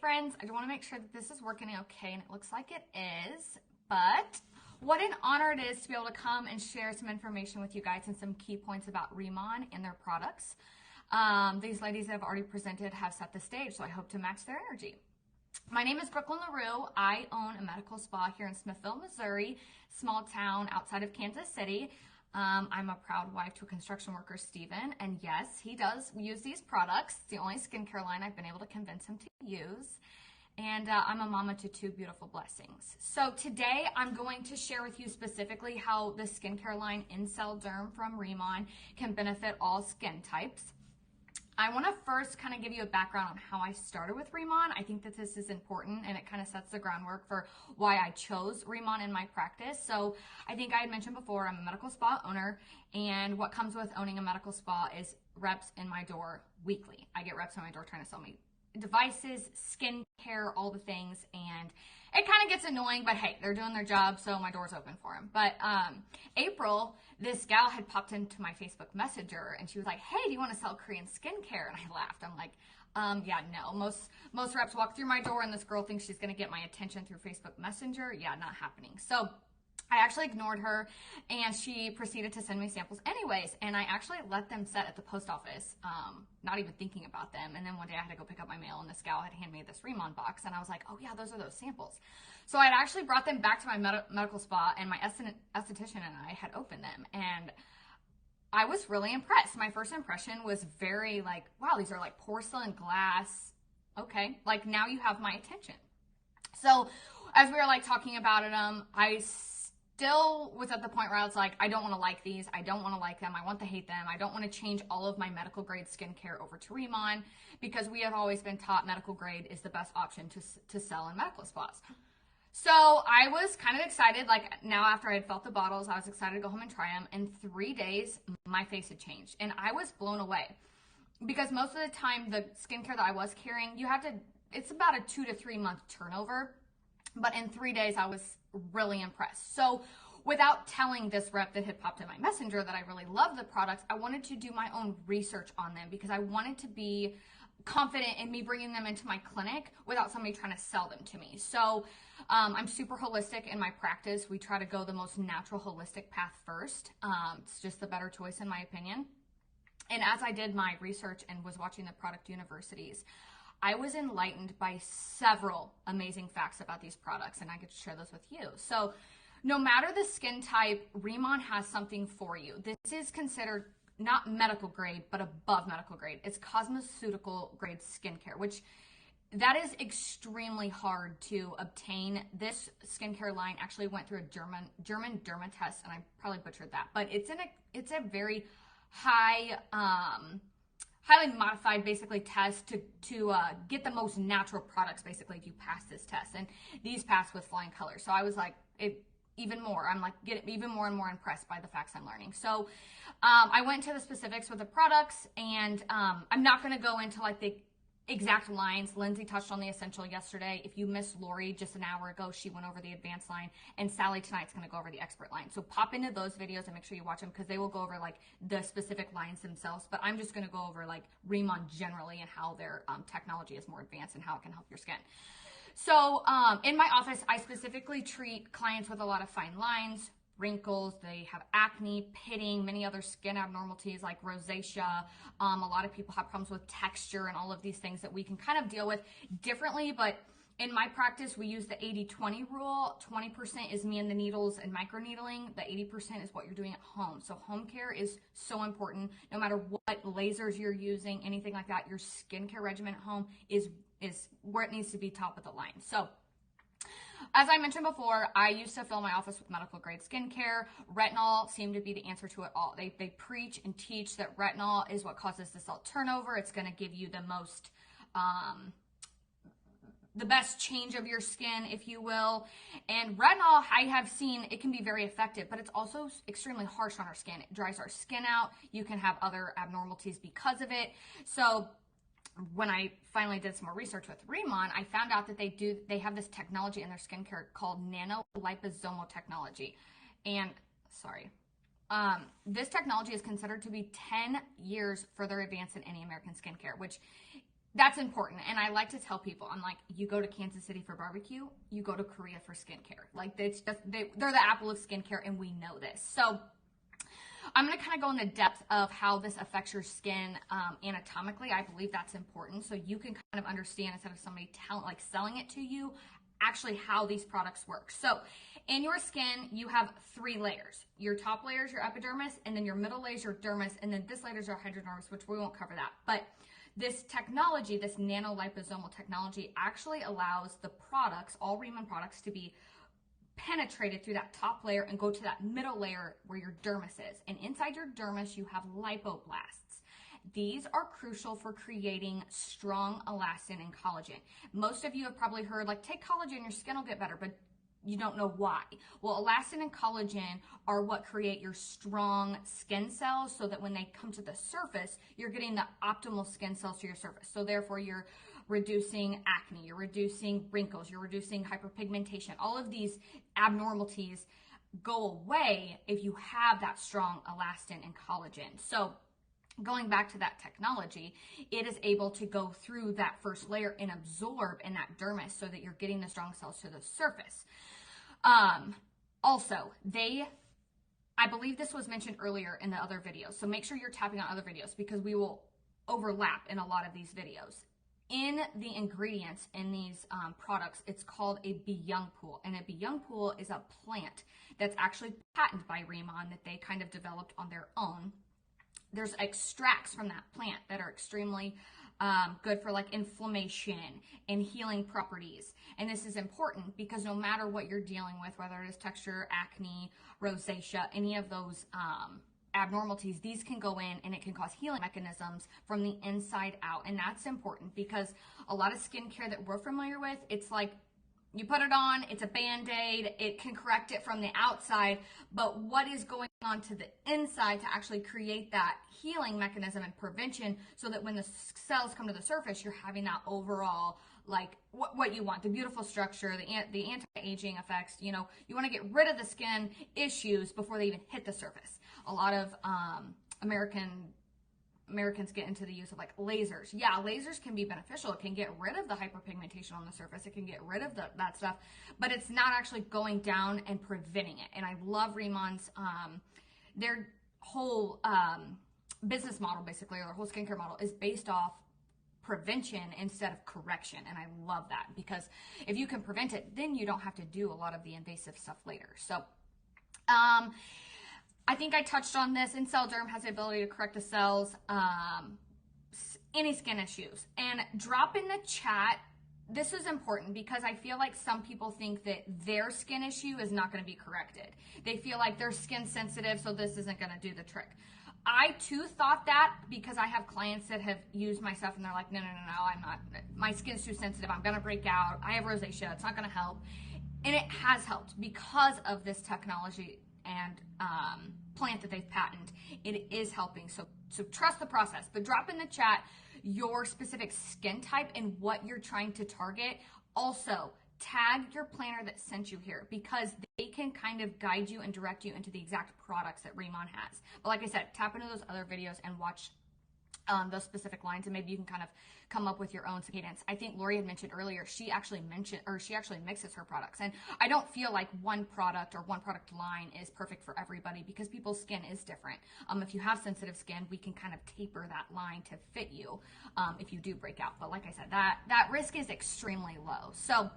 friends, I want to make sure that this is working okay, and it looks like it is, but what an honor it is to be able to come and share some information with you guys and some key points about Riman and their products. These ladies that have already presented have set the stage, so I hope to match their energy. My name is Brooklyn LaRue. I own a medical spa here in Smithville, Missouri, small town outside of Kansas City. I'm a proud wife to a construction worker, Steven, and yes, he does use these products. It's the only skincare line I've been able to convince him to use. And I'm a mama to two beautiful blessings. So today I'm going to share with you specifically how the skincare line Incellderm from Riman can benefit all skin types. I want to first kind of give you a background on how I started with Riman. I think that this is important and it kind of sets the groundwork for why I chose Riman in my practice. So I think I had mentioned before, I'm a medical spa owner, and what comes with owning a medical spa is reps in my door weekly. I get reps in my door trying to sell me devices, skincare, all the things, and it kind of gets annoying, but hey, they're doing their job, so my door's open for them. But April, this gal had popped into my Facebook Messenger, and she was like, hey, do you want to sell Korean skincare? And I laughed. I'm like, yeah, no. Most reps walk through my door, and this girl thinks she's going to get my attention through Facebook Messenger. Yeah, not happening. So I actually ignored her, and she proceeded to send me samples anyways, and I actually let them set at the post office, not even thinking about them. And then one day I had to go pick up my mail, and this gal had handed me this Riman box, and I was like, oh yeah, those are those samples. So I had actually brought them back to my medical spa, and my esthetician and I had opened them, and I was really impressed. My first impression was very like, wow, these are like porcelain glass. Okay, like now you have my attention. So as we were like talking about it, I still was at the point where I was like, I don't want to like these. I don't want to like them. I want to hate them. I don't want to change all of my medical grade skincare over to Riman, because we have always been taught medical grade is the best option to sell in medical spas. So I was kind of excited, like now after I had felt the bottles, I was excited to go home and try them. In 3 days, my face had changed, and I was blown away, because most of the time the skincare that I was carrying, it's about a 2 to 3 month turnover. But in 3 days, I was really impressed. So without telling this rep that had popped in my messenger that I really love the products, I wanted to do my own research on them, because I wanted to be confident in me bringing them into my clinic without somebody trying to sell them to me. So I'm super holistic in my practice. We try to go the most natural, holistic path first. It's just the better choice in my opinion. And as I did my research and was watching the product universities, I was enlightened by several amazing facts about these products, and I get to share those with you. So no matter the skin type, Riman has something for you. This is considered not medical grade, but above medical grade. It's cosmeceutical grade skincare, which that is extremely hard to obtain. This skincare line actually went through a German derma test, and I probably butchered that, but it's a very high, highly modified basically test to get the most natural products basically to pass this test, and these passed with flying colors. So I was like, even more. I'm like getting even more and more impressed by the facts I'm learning. So I went into the specifics with the products, and I'm not going to go into like the exact lines. Lindsay touched on the essential yesterday. If you missed Lori just an hour ago, she went over the advanced line, and Sally tonight's going to go over the expert line. So pop into those videos and make sure you watch them, because they will go over like the specific lines themselves. But I'm just going to go over like Riman generally and how their technology is more advanced and how it can help your skin. So in my office, I specifically treat clients with a lot of fine lines, wrinkles, they have acne, pitting, many other skin abnormalities like rosacea. A lot of people have problems with texture and all of these things that we can kind of deal with differently. But in my practice, we use the 80-20 rule. 20% is me and the needles and microneedling. The 80% is what you're doing at home. So home care is so important. No matter what lasers you're using, anything like that, your skincare regimen at home is where it needs to be, top of the line. So as I mentioned before, I used to fill my office with medical grade skincare. Retinol seemed to be the answer to it all. They preach and teach that retinol is what causes the cell turnover. It's going to give you the most, the best change of your skin, if you will. And retinol, I have seen, it can be very effective, but it's also extremely harsh on our skin. It dries our skin out. You can have other abnormalities because of it. So when I finally did some more research with Riman, I found out that they have this technology in their skincare called nanoliposomal technology. And this technology is considered to be 10 years further advanced than any American skincare, which That's important. And I like to tell people, I'm like, you go to Kansas City for barbecue, you go to Korea for skincare. Like, it's just, they're the apple of skincare, and we know this. So I'm going to kind of go into depth of how this affects your skin anatomically. I believe that's important, so you can kind of understand, instead of somebody selling it to you, actually how these products work. So in your skin, you have 3 layers. Your top layer is your epidermis, and then your middle layer is your dermis, and then this layer is your hypodermis, which we won't cover that. But this technology, this nanoliposomal technology, actually allows the products, all Riman products, to be penetrated through that top layer and go to that middle layer where your dermis is. And inside your dermis, you have lipoblasts. These are crucial for creating strong elastin and collagen. Most of you have probably heard, like, take collagen, your skin will get better, but you don't know why. Well, elastin and collagen are what create your strong skin cells, so that when they come to the surface, you're getting the optimal skin cells to your surface. So therefore, you're reducing acne, you're reducing wrinkles, you're reducing hyperpigmentation. All of these abnormalities go away if you have that strong elastin and collagen. So going back to that technology, it is able to go through that first layer and absorb in that dermis, so that you're getting the strong cells to the surface. Also, I believe this was mentioned earlier in the other videos, so make sure you're tapping on other videos, because we will overlap in a lot of these videos. In the ingredients in these products, it's called a Byung pool, and a Byung pool is a plant that's actually patented by Riman, that they kind of developed on their own. There's extracts from that plant that are extremely good for, like, inflammation and healing properties. And this is important because no matter what you're dealing with, whether it is texture, acne, rosacea, any of those abnormalities, these can go in and it can cause healing mechanisms from the inside out. And that's important, because a lot of skincare that we're familiar with, it's like, you put it on, it's a Band-Aid, it can correct it from the outside, but what is going on to the inside to actually create that healing mechanism and prevention, so that when the cells come to the surface, you're having that overall, like, what you want, the beautiful structure, the anti-aging effects. You know, you want to get rid of the skin issues before they even hit the surface. A lot of Americans get into the use of, like, lasers. Yeah, lasers can be beneficial. It can get rid of the hyperpigmentation on the surface. It can get rid of that stuff, but it's not actually going down and preventing it. And I love Riman's, their whole business model, basically, or their whole skincare model, is based off prevention instead of correction. And I love that, because if you can prevent it, then you don't have to do a lot of the invasive stuff later. So, I think I touched on this. Incellderm has the ability to correct the cells, any skin issues. And drop in the chat, this is important, because I feel like some people think that their skin issue is not going to be corrected. They feel like they're skin sensitive, so this isn't going to do the trick. I too thought that, because I have clients that have used my stuff and they're like, no, I'm not, my skin's too sensitive, I'm going to break out, I have rosacea, it's not going to help. And it has helped because of this technology and plant that they've patented. It is helping. So trust the process. But drop in the chat your specific skin type and what you're trying to target. Also, tag your planner that sent you here, because they can kind of guide you and direct you into the exact products that Riman has. But like I said, tap into those other videos and watch those specific lines, and maybe you can kind of come up with your own cadence. I think Lori had mentioned earlier, she actually mixes her products, and I don't feel like one product or one product line is perfect for everybody, because people's skin is different. If you have sensitive skin, we can kind of taper that line to fit you if you do break out. But like I said, that risk is extremely low. So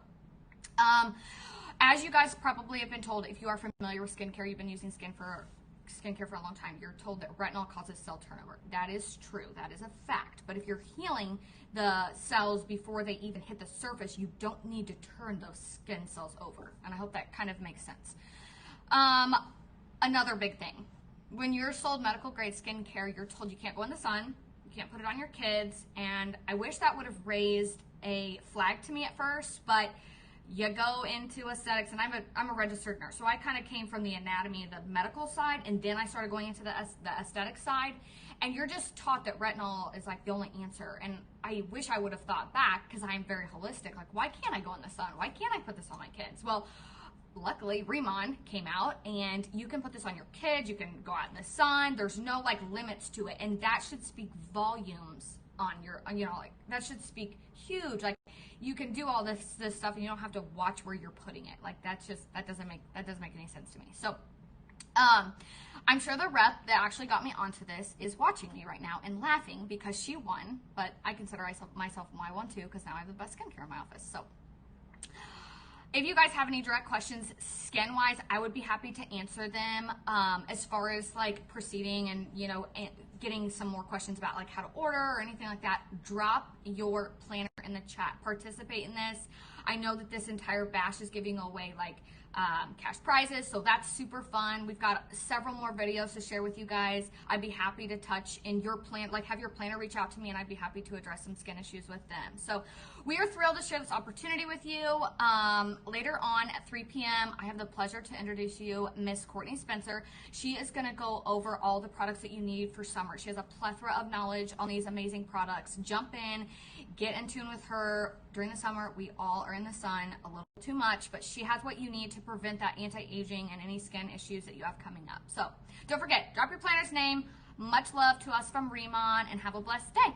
as you guys probably have been told, if you are familiar with skincare, you've been using skincare for a long time, you're told that retinol causes cell turnover. That is true. That is a fact. But if you're healing the cells before they even hit the surface, you don't need to turn those skin cells over. And I hope that kind of makes sense. Another big thing. When you're sold medical grade skincare, you're told you can't go in the sun, you can't put it on your kids, and I wish that would have raised a flag to me at first, but you go into aesthetics, and I'm a registered nurse, so I kind of came from the anatomy, the medical side, and then I started going into the aesthetic side, and you're just taught that retinol is like the only answer. And I wish I would have thought back, because I'm very holistic. Like, why can't I go in the sun? Why can't I put this on my kids? Well, luckily Riman came out, and you can put this on your kids, you can go out in the sun, there's no like limits to it, and that should speak volumes on your, you know, like that should speak huge. Like you can do all this stuff and you don't have to watch where you're putting it. Like that doesn't make any sense to me. So I'm sure the rep that actually got me onto this is watching me right now and laughing because she won, but I consider myself my one too, because now I have the best skincare in my office. So if you guys have any direct questions skin wise, I would be happy to answer them. As far as like proceeding and, you know, getting some more questions about like how to order or anything like that, drop your planner in the chat. Participate in this. I know that this entire bash is giving away like cash prizes, so that's super fun. We've got several more videos to share with you guys. I'd be happy to touch in your plan, like have your planner reach out to me, and I'd be happy to address some skin issues with them. So we are thrilled to share this opportunity with you. Later on at 3 p.m., I have the pleasure to introduce you Miss Courtney Spencer. She is going to go over all the products that you need for summer. She has a plethora of knowledge on these amazing products. Jump in, get in tune with her. During the summer, we all are in the sun a little too much, but she has what you need to prevent that anti-aging and any skin issues that you have coming up. So don't forget, drop your planner's name. Much love to us from Riman, and have a blessed day.